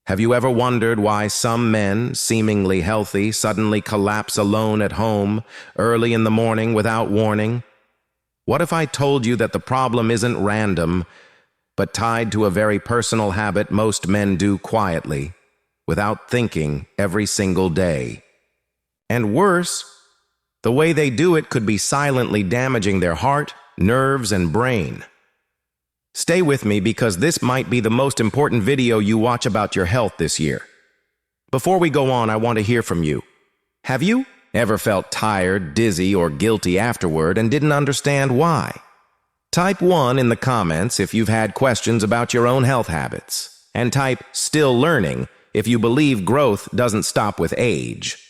Have you ever wondered why some men, seemingly healthy, suddenly collapse alone at home early in the morning without warning? What if I told you that the problem isn't random, but tied to a very personal habit most men do quietly, without thinking, every single day? And worse, the way they do it could be silently damaging their heart, nerves, and brain. Stay with me because this might be the most important video you watch about your health this year. Before we go on, I want to hear from you. Have you ever felt tired, dizzy, or guilty afterward and didn't understand why? Type 1 in the comments if you've had questions about your own health habits, and type "still learning" if you believe growth doesn't stop with age.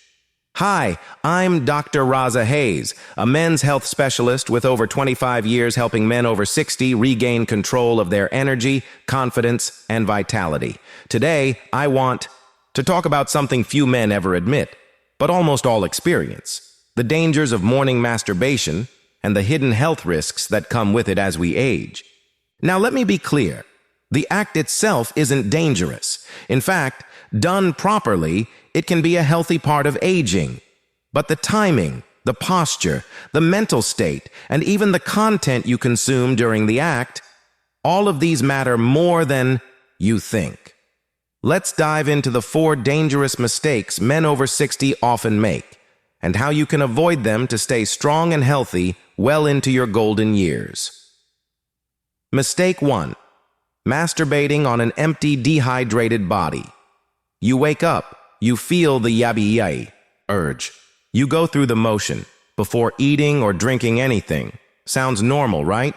Hi, I'm Dr. Raza Hayes, a men's health specialist with over 25 years helping men over 60 regain control of their energy, confidence, and vitality. Today, I want to talk about something few men ever admit, but almost all experience: the dangers of morning masturbation and the hidden health risks that come with it as we age. Now, let me be clear. The act itself isn't dangerous. In fact, done properly, it can be a healthy part of aging. But the timing, the posture, the mental state, and even the content you consume during the act, all of these matter more than you think. Let's dive into the 4 dangerous mistakes men over 60 often make, and how you can avoid them to stay strong and healthy well into your golden years. Mistake 1. Masturbating on an empty, dehydrated body. You wake up, you feel the yabby urge. You go through the motion before eating or drinking anything. Sounds normal, right?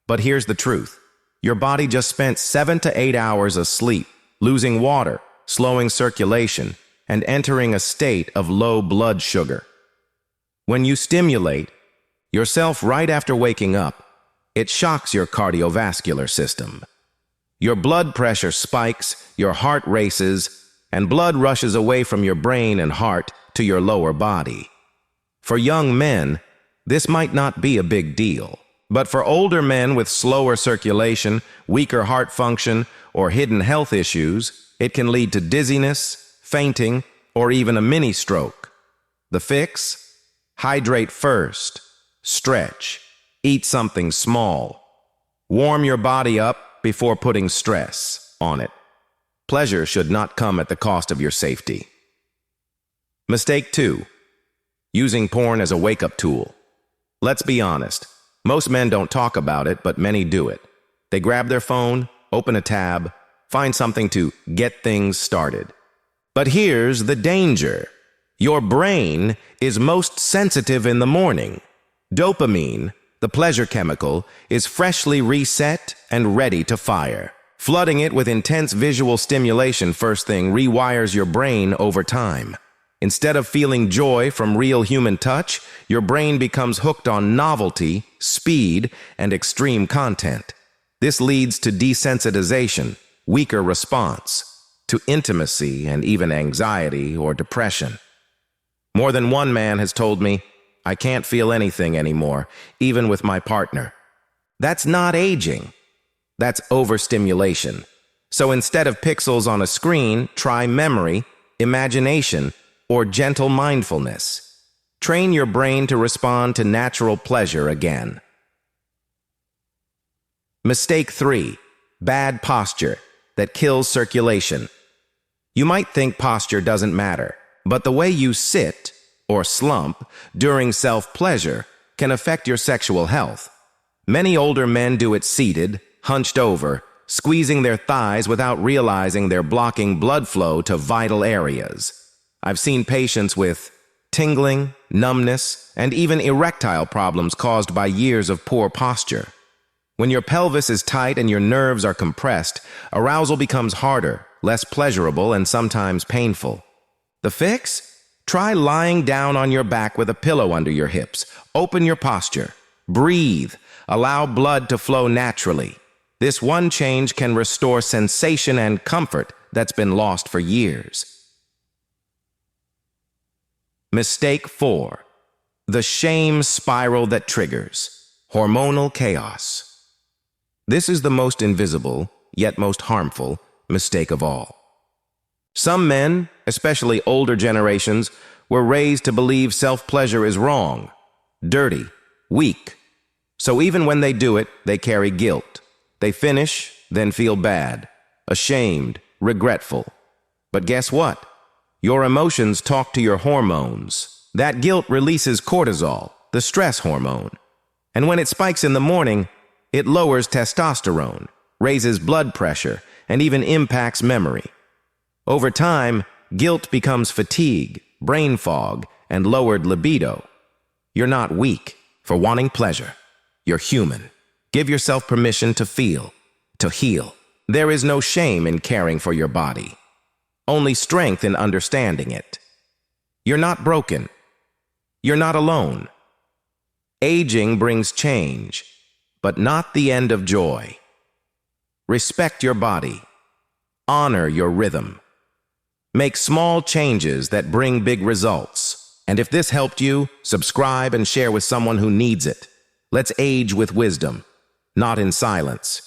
But here's the truth. Your body just spent 7 to 8 hours asleep, losing water, slowing circulation, and entering a state of low blood sugar. When you stimulate yourself right after waking up, it shocks your cardiovascular system. Your blood pressure spikes, your heart races, and blood rushes away from your brain and heart to your lower body. For young men, this might not be a big deal. But for older men with slower circulation, weaker heart function, or hidden health issues, it can lead to dizziness, fainting, or even a mini stroke. The fix? Hydrate first. Stretch. Eat something small. Warm your body up before putting stress on it. Pleasure should not come at the cost of your safety. Mistake 2. Using porn as a wake-up tool. Let's be honest. Most men don't talk about it, but many do it. They grab their phone, open a tab, find something to get things started. But here's the danger. Your brain is most sensitive in the morning. Dopamine, the pleasure chemical, is freshly reset and ready to fire. Flooding it with intense visual stimulation first thing rewires your brain over time. Instead of feeling joy from real human touch, your brain becomes hooked on novelty, speed, and extreme content. This leads to desensitization, weaker response, to intimacy and even anxiety or depression. More than one man has told me, "I can't feel anything anymore, even with my partner." That's not aging. That's overstimulation. So instead of pixels on a screen, try memory, imagination, or gentle mindfulness. Train your brain to respond to natural pleasure again. Mistake 3. Bad posture that kills circulation. You might think posture doesn't matter, but the way you sit or slump during self-pleasure can affect your sexual health. Many older men do it seated, hunched over, squeezing their thighs without realizing they're blocking blood flow to vital areas. I've seen patients with tingling, numbness, and even erectile problems caused by years of poor posture. When your pelvis is tight and your nerves are compressed, arousal becomes harder, less pleasurable, and sometimes painful. The fix? Try lying down on your back with a pillow under your hips. Open your posture. Breathe. Allow blood to flow naturally. This one change can restore sensation and comfort that's been lost for years. Mistake 4. The shame spiral that triggers. Hormonal chaos. This is the most invisible, yet most harmful, mistake of all. Some men, especially older generations, were raised to believe self-pleasure is wrong, dirty, weak. So even when they do it, they carry guilt. They finish, then feel bad, ashamed, regretful. But guess what? Your emotions talk to your hormones. That guilt releases cortisol, the stress hormone. And when it spikes in the morning, it lowers testosterone, raises blood pressure, and even impacts memory. Over time, guilt becomes fatigue, brain fog, and lowered libido. You're not weak for wanting pleasure. You're human. Give yourself permission to feel, to heal. There is no shame in caring for your body, only strength in understanding it. You're not broken. You're not alone. Aging brings change, but not the end of joy. Respect your body. Honor your rhythm. Make small changes that bring big results. And if this helped you, subscribe and share with someone who needs it. Let's age with wisdom, not in silence.